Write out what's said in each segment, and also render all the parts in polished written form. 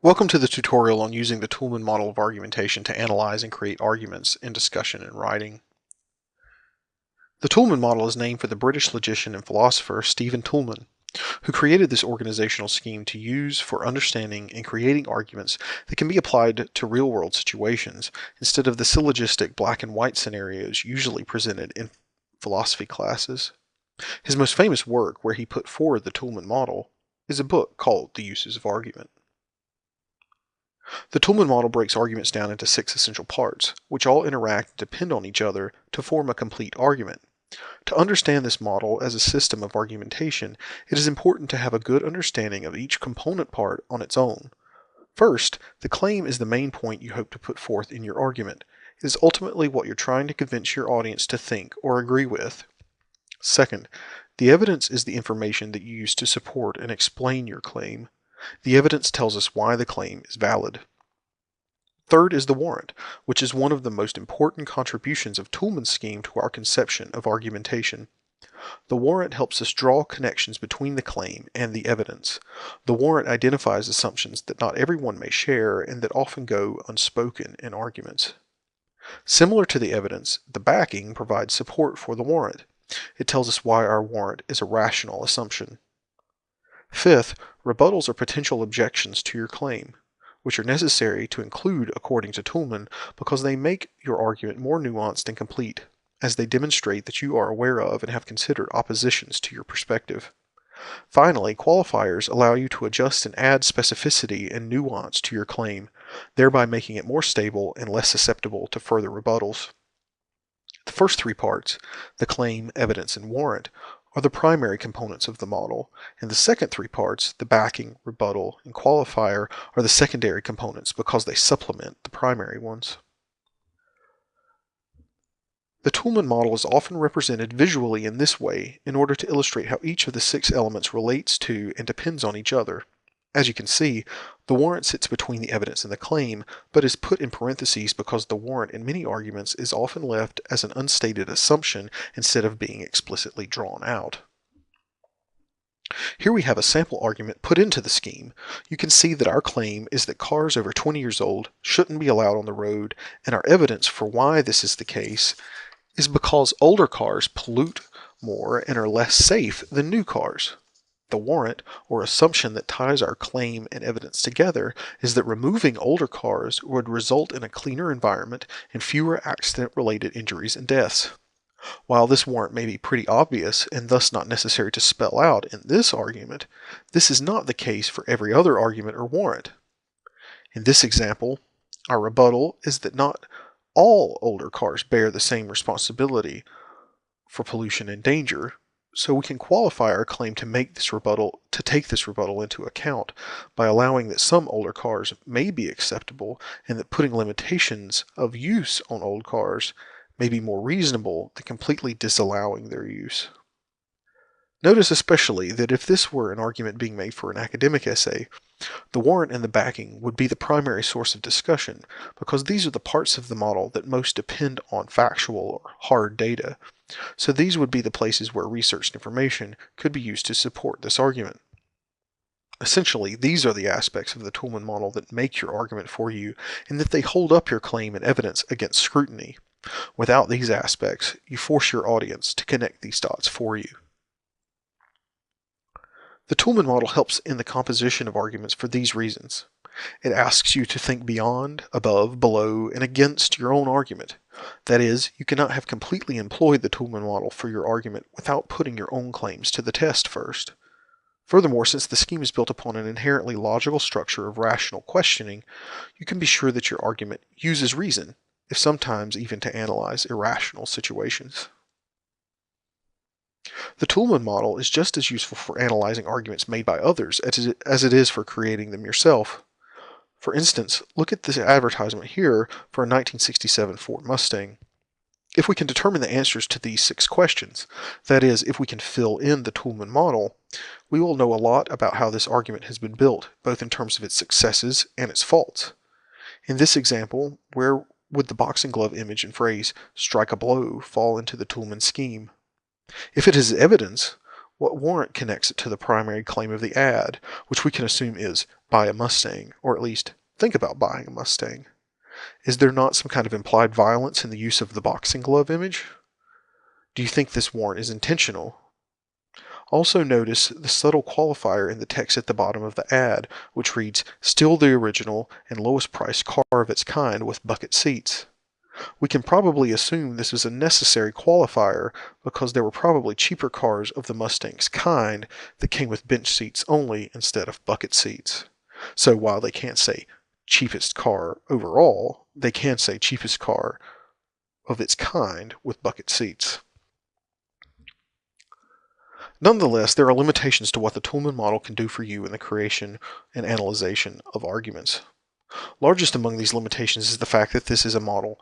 Welcome to the tutorial on using the Toulmin model of argumentation to analyze and create arguments in discussion and writing. The Toulmin model is named for the British logician and philosopher Stephen Toulmin, who created this organizational scheme to use for understanding and creating arguments that can be applied to real-world situations instead of the syllogistic black and white scenarios usually presented in philosophy classes. His most famous work, where he put forward the Toulmin model, is a book called The Uses of Argument. The Toulmin model breaks arguments down into 6 essential parts, which all interact and depend on each other to form a complete argument. To understand this model as a system of argumentation, it is important to have a good understanding of each component part on its own. First, the claim is the main point you hope to put forth in your argument. It is ultimately what you're trying to convince your audience to think or agree with. Second, the evidence is the information that you use to support and explain your claim. The evidence tells us why the claim is valid. Third is the warrant, which is one of the most important contributions of Toulmin's scheme to our conception of argumentation. The warrant helps us draw connections between the claim and the evidence. The warrant identifies assumptions that not everyone may share and that often go unspoken in arguments. Similar to the evidence, the backing provides support for the warrant. It tells us why our warrant is a rational assumption. Fifth, rebuttals are potential objections to your claim, which are necessary to include according to Toulmin because they make your argument more nuanced and complete, as they demonstrate that you are aware of and have considered oppositions to your perspective. Finally, qualifiers allow you to adjust and add specificity and nuance to your claim, thereby making it more stable and less susceptible to further rebuttals. The first 3 parts, the claim, evidence, and warrant, are the primary components of the model, and the second 3 parts, the backing, rebuttal, and qualifier, are the secondary components because they supplement the primary ones. The Toulmin model is often represented visually in this way in order to illustrate how each of the 6 elements relates to and depends on each other. As you can see, the warrant sits between the evidence and the claim, but is put in parentheses because the warrant in many arguments is often left as an unstated assumption instead of being explicitly drawn out. Here we have a sample argument put into the scheme. You can see that our claim is that cars over 20 years old shouldn't be allowed on the road, and our evidence for why this is the case is because older cars pollute more and are less safe than new cars. The warrant, or assumption that ties our claim and evidence together, is that removing older cars would result in a cleaner environment and fewer accident-related injuries and deaths. While this warrant may be pretty obvious and thus not necessary to spell out in this argument, this is not the case for every other argument or warrant. In this example, our rebuttal is that not all older cars bear the same responsibility for pollution and danger, so we can qualify our claim to take this rebuttal into account by allowing that some older cars may be acceptable and that putting limitations of use on old cars may be more reasonable than completely disallowing their use. Notice especially that if this were an argument being made for an academic essay, the warrant and the backing would be the primary source of discussion because these are the parts of the model that most depend on factual or hard data. So these would be the places where researched information could be used to support this argument. Essentially, these are the aspects of the Toulmin model that make your argument for you and that they hold up your claim and evidence against scrutiny. Without these aspects, you force your audience to connect these dots for you. The Toulmin model helps in the composition of arguments for these reasons. It asks you to think beyond, above, below, and against your own argument. That is, you cannot have completely employed the Toulmin model for your argument without putting your own claims to the test first. Furthermore, since the scheme is built upon an inherently logical structure of rational questioning, you can be sure that your argument uses reason, if sometimes even to analyze irrational situations. The Toulmin model is just as useful for analyzing arguments made by others as it is for creating them yourself. For instance, look at this advertisement here for a 1967 Ford Mustang. If we can determine the answers to these 6 questions, that is, if we can fill in the Toulmin model, we will know a lot about how this argument has been built, both in terms of its successes and its faults. In this example, where would the boxing glove image and phrase, "strike a blow," fall into the Toulmin scheme? If it is evidence, What warrant connects it to the primary claim of the ad, which we can assume is buy a Mustang, or at least think about buying a Mustang? Is there not some kind of implied violence in the use of the boxing glove image? Do you think this warrant is intentional? Also notice the subtle qualifier in the text at the bottom of the ad, which reads, "Still the original and lowest priced car of its kind with bucket seats." We can probably assume this is a necessary qualifier because there were probably cheaper cars of the Mustang's kind that came with bench seats only instead of bucket seats. So while they can't say cheapest car overall, they can say cheapest car of its kind with bucket seats. Nonetheless, there are limitations to what the Toulmin model can do for you in the creation and analyzation of arguments. Largest among these limitations is the fact that this is a model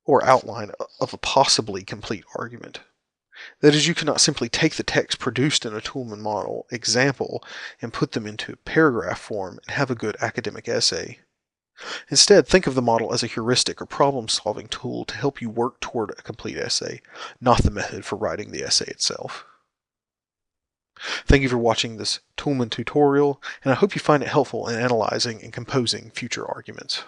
or outline of a possibly complete argument. That is, you cannot simply take the text produced in a Toulmin model example and put them into paragraph form and have a good academic essay. Instead, think of the model as a heuristic or problem-solving tool to help you work toward a complete essay, not the method for writing the essay itself. Thank you for watching this Toulmin tutorial, and I hope you find it helpful in analyzing and composing future arguments.